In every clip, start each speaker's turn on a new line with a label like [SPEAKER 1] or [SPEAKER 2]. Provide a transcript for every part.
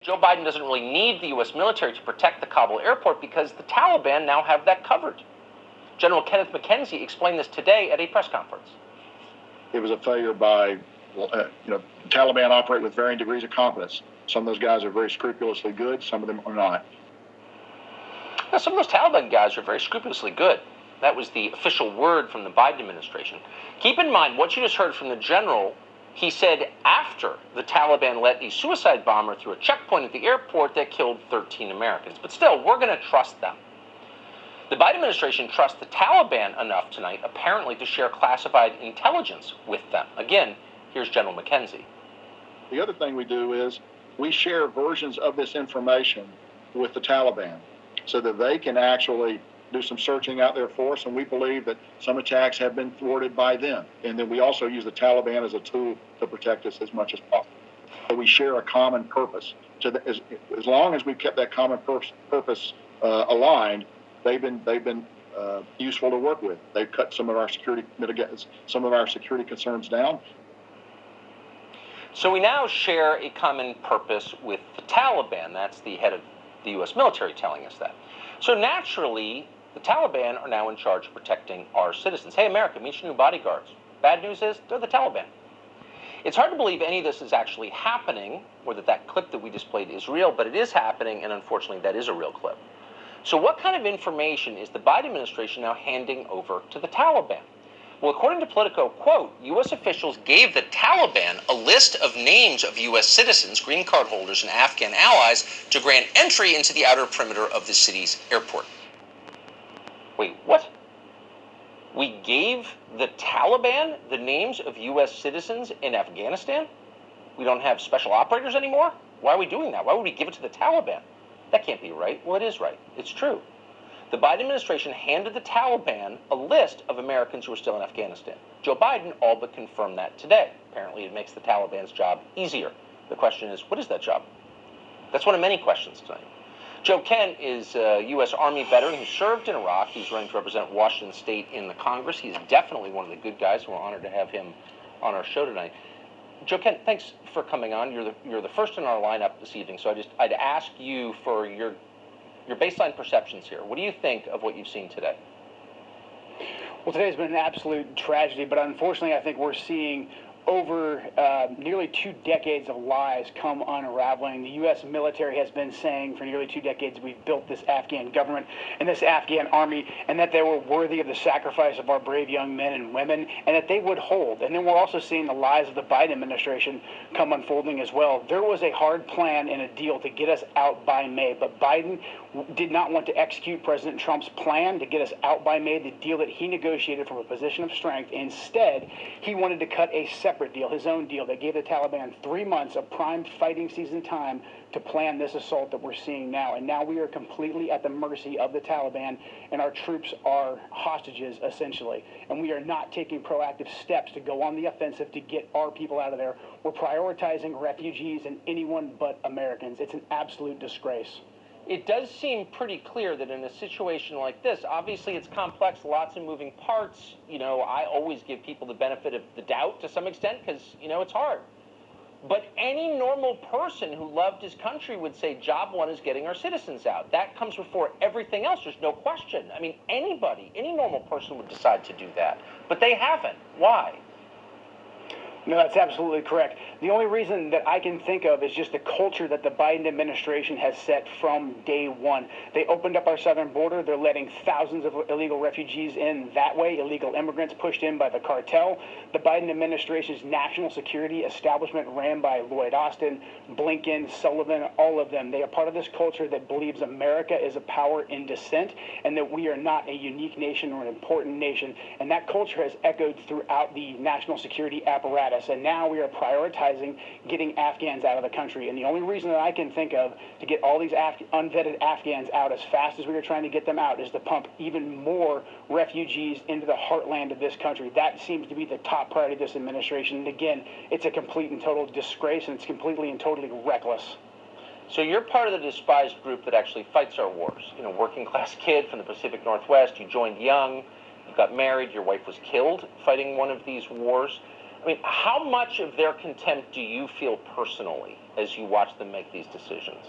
[SPEAKER 1] Joe Biden doesn't really need the U.S. military to protect the Kabul airport because the Taliban now have that covered. General Kenneth McKenzie explained this today at a press conference.
[SPEAKER 2] It was a failure by, the Taliban operate with varying degrees of competence. Some of those guys are very scrupulously good, some of them are not.
[SPEAKER 1] Now, some of those Taliban guys are very scrupulously good. That was the official word from the Biden administration. Keep in mind what you just heard from the general. He said after the Taliban let a suicide bomber through a checkpoint at the airport that killed 13 Americans. But still, we're going to trust them. The Biden administration trusts the Taliban enough tonight, apparently, to share classified intelligence with them. Again, here's General McKenzie.
[SPEAKER 2] The other thing we do is we share versions of this information with the Taliban so that they can actually do some searching out there for us, and we believe that some attacks have been thwarted by them. And then we also use the Taliban as a tool to protect us as much as possible. So we share a common purpose. As long as we've kept that common purpose aligned, they've been useful to work with. They've cut some of our security concerns down.
[SPEAKER 1] So we now share a common purpose with the Taliban. That's the head of the U.S. military telling us that. So naturally, the Taliban are now in charge of protecting our citizens. Hey, America, meet your new bodyguards. Bad news is they're the Taliban. It's hard to believe any of this is actually happening, or that clip that we displayed is real, but it is happening, and unfortunately, that is a real clip. So what kind of information is the Biden administration now handing over to the Taliban? Well, according to Politico, quote, U.S. officials gave the Taliban a list of names of U.S. citizens, green card holders, and Afghan allies to grant entry into the outer perimeter of the city's airport. Wait, what? We gave the Taliban the names of U.S. citizens in Afghanistan? We don't have special operators anymore? Why are we doing that? Why would we give it to the Taliban? That can't be right. Well, it is right. It's true. The Biden administration handed the Taliban a list of Americans who are still in Afghanistan. Joe Biden all but confirmed that today. Apparently, it makes the Taliban's job easier. The question is, what is that job? That's one of many questions tonight. Joe Kent is a U.S. Army veteran who served in Iraq. He's running to represent Washington State in the Congress. He's definitely one of the good guys. We're honored to have him on our show tonight. Joe Kent, thanks for coming on. You're the first in our lineup this evening, so I'd ask you for your baseline perceptions here. What do you think of what you've seen today?
[SPEAKER 3] Well, today's been an absolute tragedy, but unfortunately, I think we're seeing over nearly 2 decades of lies come unraveling. The U.S. military has been saying for nearly 2 decades we've built this Afghan government and this Afghan army, and that they were worthy of the sacrifice of our brave young men and women, and that they would hold. And then we're also seeing the lies of the Biden administration come unfolding as well. There was a hard plan and a deal to get us out by May, but Biden did not want to execute President Trump's plan to get us out by May, the deal that he negotiated from a position of strength. Instead, he wanted to cut a separate deal, his own deal, that gave the Taliban 3 months of prime fighting season time to plan this assault that we're seeing now. And now we are completely at the mercy of the Taliban, and our troops are hostages, essentially. And we are not taking proactive steps to go on the offensive to get our people out of there. We're prioritizing refugees and anyone but Americans. It's an absolute disgrace.
[SPEAKER 1] It does seem pretty clear that in a situation like this, obviously it's complex, lots of moving parts. I always give people the benefit of the doubt to some extent because, it's hard. But any normal person who loved his country would say job one is getting our citizens out. That comes before everything else. There's no question. I mean, any normal person would decide to do that. But they haven't. Why?
[SPEAKER 3] No, that's absolutely correct. The only reason that I can think of is just the culture that the Biden administration has set from day one. They opened up our southern border. They're letting thousands of illegal refugees in that way, illegal immigrants pushed in by the cartel. The Biden administration's national security establishment ran by Lloyd Austin, Blinken, Sullivan, all of them. They are part of this culture that believes America is a power in descent and that we are not a unique nation or an important nation. And that culture has echoed throughout the national security apparatus. And now we are prioritizing getting Afghans out of the country. And the only reason that I can think of to get all these unvetted Afghans out as fast as we are trying to get them out is to pump even more refugees into the heartland of this country. That seems to be the top priority of this administration. And again, it's a complete and total disgrace, and it's completely and totally reckless.
[SPEAKER 1] So you're part of the despised group that actually fights our wars. Working class kid from the Pacific Northwest. You joined young. You got married. Your wife was killed fighting one of these wars. I mean, how much of their contempt do you feel personally as you watch them make these decisions?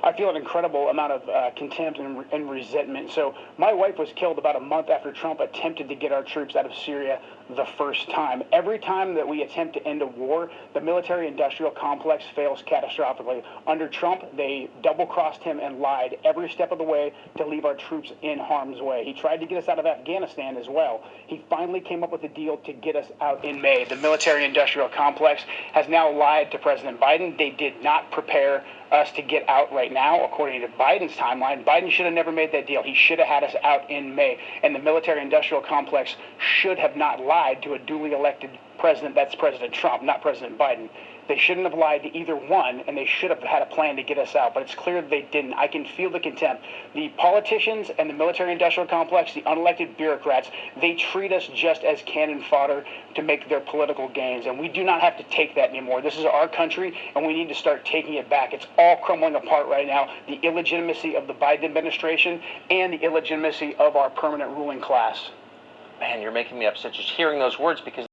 [SPEAKER 3] I feel an incredible amount of contempt and resentment. So my wife was killed about a month after Trump attempted to get our troops out of Syria the first time. Every time that we attempt to end a war, the military-industrial complex fails catastrophically. Under Trump, they double-crossed him and lied every step of the way to leave our troops in harm's way. He tried to get us out of Afghanistan as well. He finally came up with a deal to get us out in May. The military-industrial complex has now lied to President Biden. They did not prepare us to get out right now, according to Biden's timeline. Biden should have never made that deal. He should have had us out in May. And the military-industrial complex should have not lied to a duly elected president. That's President Trump, not President Biden. They shouldn't have lied to either one, and they should have had a plan to get us out. But it's clear that they didn't. I can feel the contempt. The politicians and the military-industrial complex, the unelected bureaucrats, they treat us just as cannon fodder to make their political gains. And we do not have to take that anymore. This is our country, and we need to start taking it back. It's all crumbling apart right now. The illegitimacy of the Biden administration and the illegitimacy of our permanent ruling class.
[SPEAKER 1] Man, you're making me upset just hearing those words, because